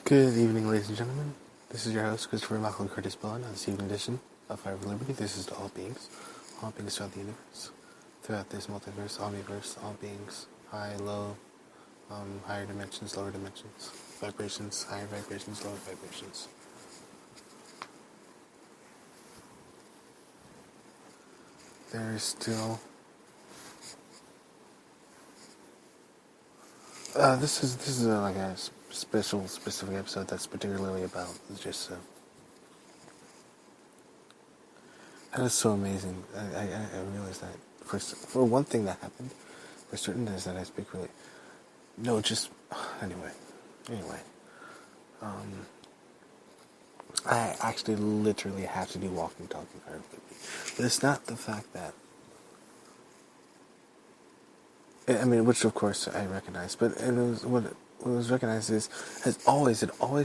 Good evening, ladies and gentlemen. This is your host, Christopher Michael Curtis Bond, on this evening edition of Fire of Liberty. This is to all beings throughout the universe, throughout this multiverse, omniverse, all beings, high, low, higher dimensions, lower dimensions, vibrations, higher vibrations, lower vibrations. There is still... This is like a specific episode that's particularly about just... that is so amazing. I realized that for one thing that happened, for certain is that I speak really... No, just... Anyway. I actually literally have to do walking, talking, Fire of Liberty. But it's not the fact that... I mean, which of course I recognize, but it was what was recognized is, it always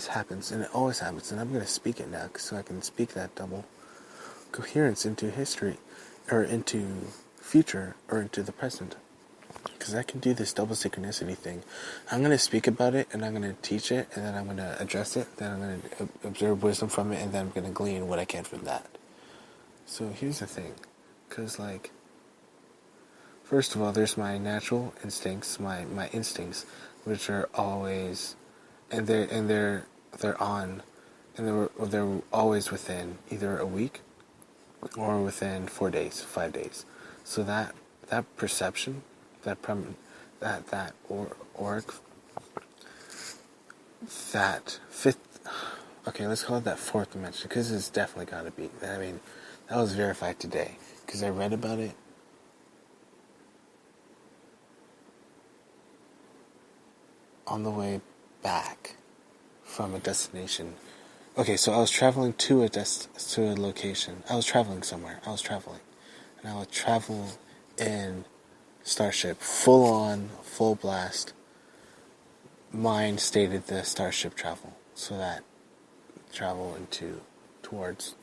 happens, and I'm going to speak it now, so I can speak that double coherence into history, or into future, or into the present, because I can do this double synchronicity thing. I'm going to speak about it, and I'm going to teach it, and then I'm going to address it, then I'm going to observe wisdom from it, and then I'm going to glean what I can from that. So here's the thing, because first of all, there's my natural instincts, my instincts, which are always, and they're on, and they're always within either a week or within 4 days, 5 days. So that perception, that fifth, okay, let's call it that fourth dimension, because it's definitely got to be. I mean, that was verified today, because I read about it. On the way back from a destination. Okay, so I was traveling to a location. I was traveling somewhere. And I would travel in Starship, full on, full blast. Mine stated the Starship travel, so that travel towards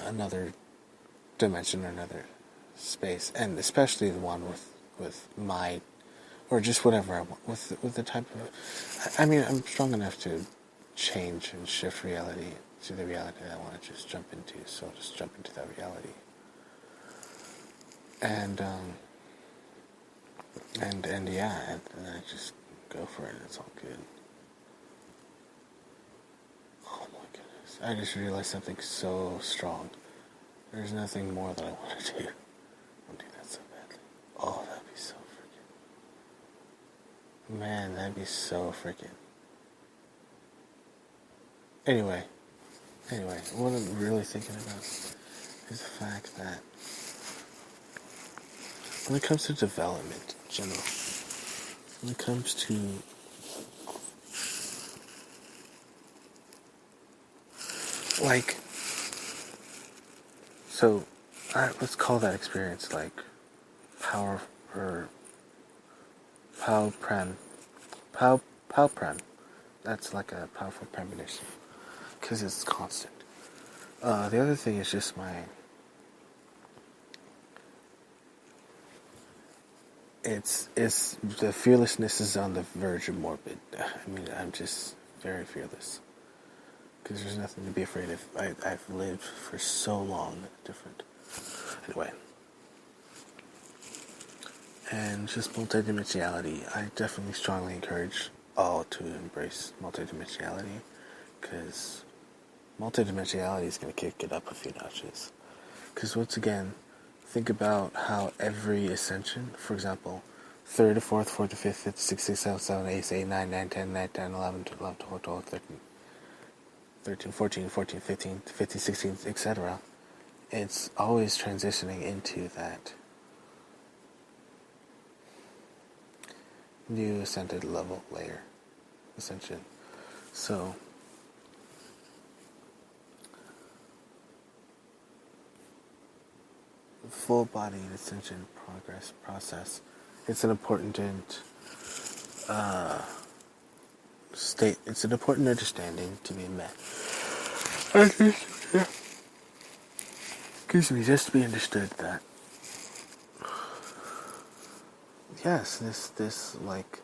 another dimension or another space, and especially the one with my, or just whatever I want, with the type of... I mean, I'm strong enough to change and shift reality to the reality that I want to just jump into, so I'll just jump into that reality. And yeah, and I just go for it, it's all good. Oh my goodness, I just realized something so strong. There's nothing more that I want to do. I'll do that so badly. Oh, that'd be so freaking... Man, that'd be so freaking... Anyway, what I'm really thinking about is the fact that when it comes to development in general, when it comes to so, let's call that experience like power, or pow prem. That's like a powerful premonition, because it's constant. The other thing is just it's the fearlessness is on the verge of morbid. I mean, I'm just very fearless, because there's nothing to be afraid of. I've lived for so long different. Anyway, and just multidimensionality. I definitely strongly encourage all to embrace multidimensionality, because multidimensionality is going to kick it up a few notches. Because once again, think about how every ascension, for example, 3rd to 4th, 4th to 5th, 5th to 6th, 6th, 7th, 8th, 8th, 9th, 9th, 10th, 9th, 10th, 11th, 12th, 12th, 12th, 13th, 14th, 14th, 15th, 15th, 16th, etc. It's always transitioning into that new ascended level layer ascension. So full body ascension process, it's an important state. It's an important understanding to be met. Excuse me, just to be understood that yes, this like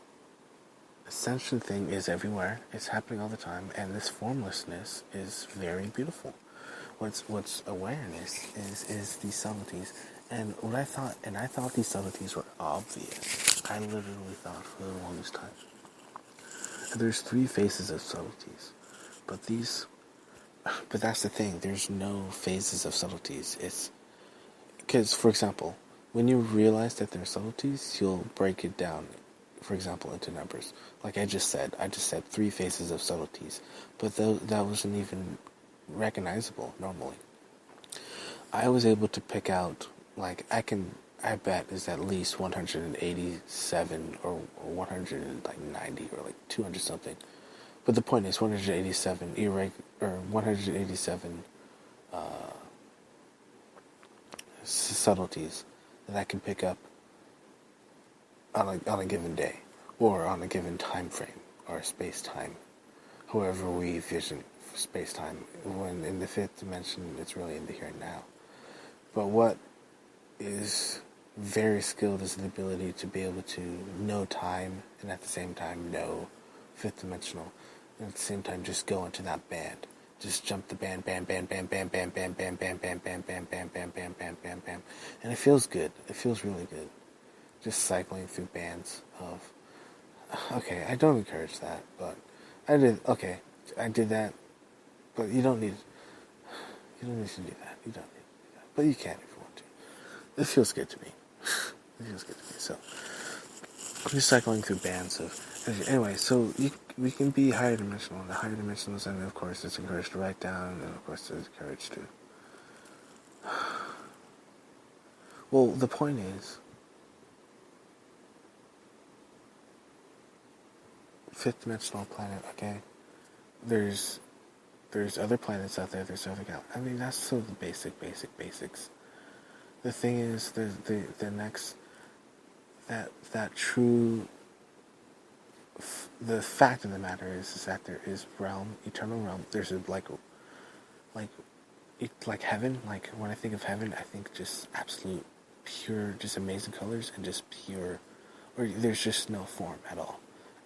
ascension thing is everywhere. It's happening all the time, and this formlessness is very beautiful. What's awareness is these subtleties, and I thought these subtleties were obvious. I literally thought for the longest time. There's three phases of subtleties, but that's the thing. There's no phases of subtleties. It's because, for example, when you realize that there are subtleties, you'll break it down, for example, into numbers. Like I just said three phases of subtleties, but that wasn't even recognizable normally. I was able to pick out, like, I bet is at least 187 or 190 or like 200 something. But the point is 187 or 187 subtleties that I can pick up on a given day or on a given time frame or space time, however we vision space time. When in the fifth dimension, it's really in the here and now. But what is very skilled is the ability to be able to know time and at the same time know fifth dimensional, and at the same time just go into that band. Just jump the band, bam, bam, bam, bam, bam, bam, bam, bam, bam, bam, bam, bam, bam, bam, bam, bam, bam. And it feels good. It feels really good. Just cycling through bands of, okay, I don't encourage that, but I did that, but you don't need to do that. You don't need to do that. But you can if you want to. It feels good to me. It feels good to me. So, I'm just cycling through bands of, anyway, so we can be higher dimensional. And the higher dimensionals, and of course, it's encouraged to write down, and of course, it's encouraged to. Well, the point is, fifth dimensional planet, okay? There's other planets out there, there's other galaxies. I mean, that's sort of the basics. The thing is, the next, that true, the fact of the matter is that there is eternal realm. There's like heaven. Like when I think of heaven, I think just absolute, pure, just amazing colors and just pure, or there's just no form at all,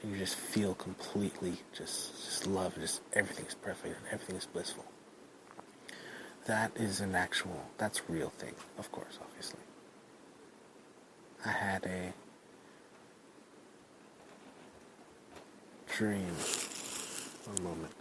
and you just feel completely just love. Just everything's perfect and everything's blissful. That is that's real thing, of course, obviously. I had a dream. One moment.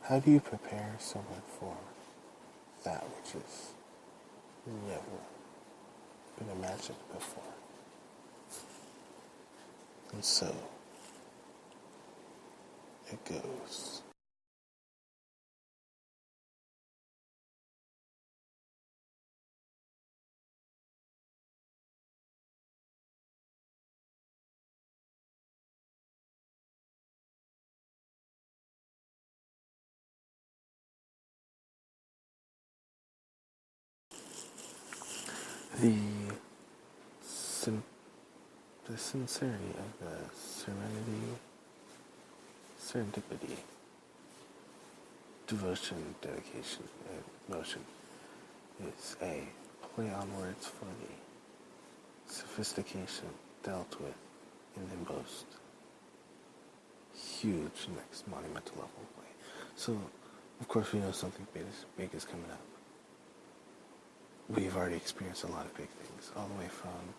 How do you prepare someone for that which is never been imagined before? And so it goes. The sim- the sincerity of the serendipity, devotion, dedication, and motion is a play on words for the sophistication dealt with and then boast huge next monumental level play. So, of course, we know something big is coming up. We've already experienced a lot of big things, all the way from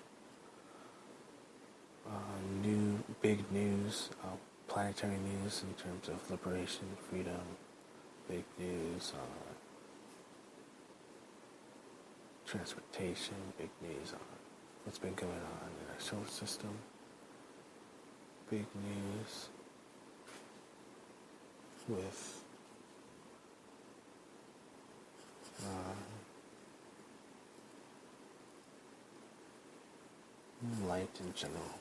big news, planetary news in terms of liberation, freedom, big news on transportation, big news on what's been going on in our solar system, big news with light in general.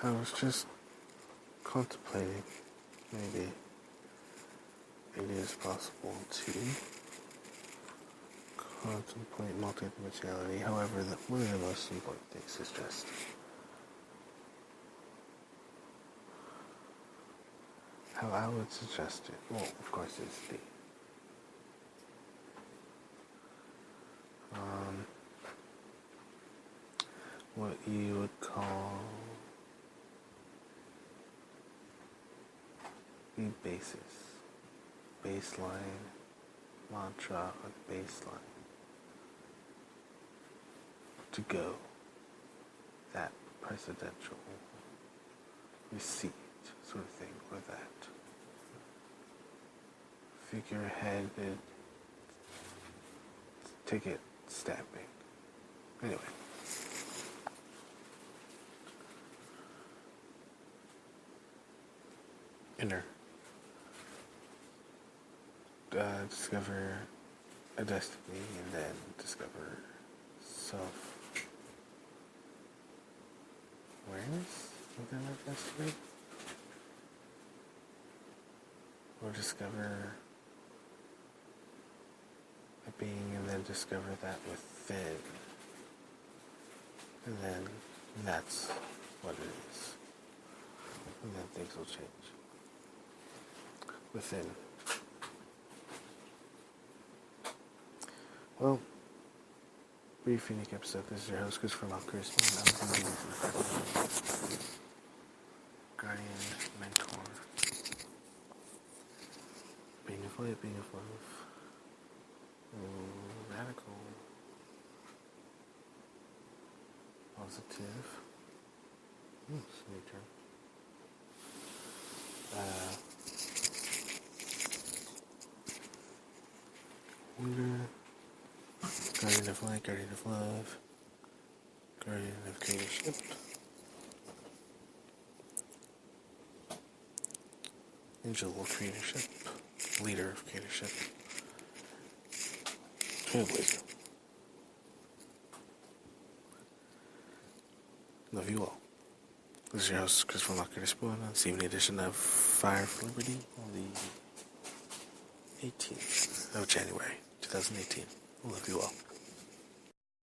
I was just contemplating maybe it is possible to contemplate multidimensionality. However, one of the most important things is just how I would suggest it. Well, of course, it's the what you would call the baseline mantra or the baseline to go, that presidential receipt sort of thing, or that figureheaded ticket stamping. Anyway. Inner. Discover a destiny and then discover self-awareness within that destiny. Or discover a being and then discover that within. And then that's what it is. And then things will change. Within. Well, brief unique episode. This is your host, Christopher Malchus. Quiet being of love. Radical. Positive. It's a new term. Wonder. Guardian of light, guardian of love. Guardian of creatorship. Angel of creatorship. Leader of creatorship. Trailblazer. Love you all. This is your host, Christopher Locker Spoon, on this evening edition of Fire for Liberty on the 18th of January, 2018. Love you all.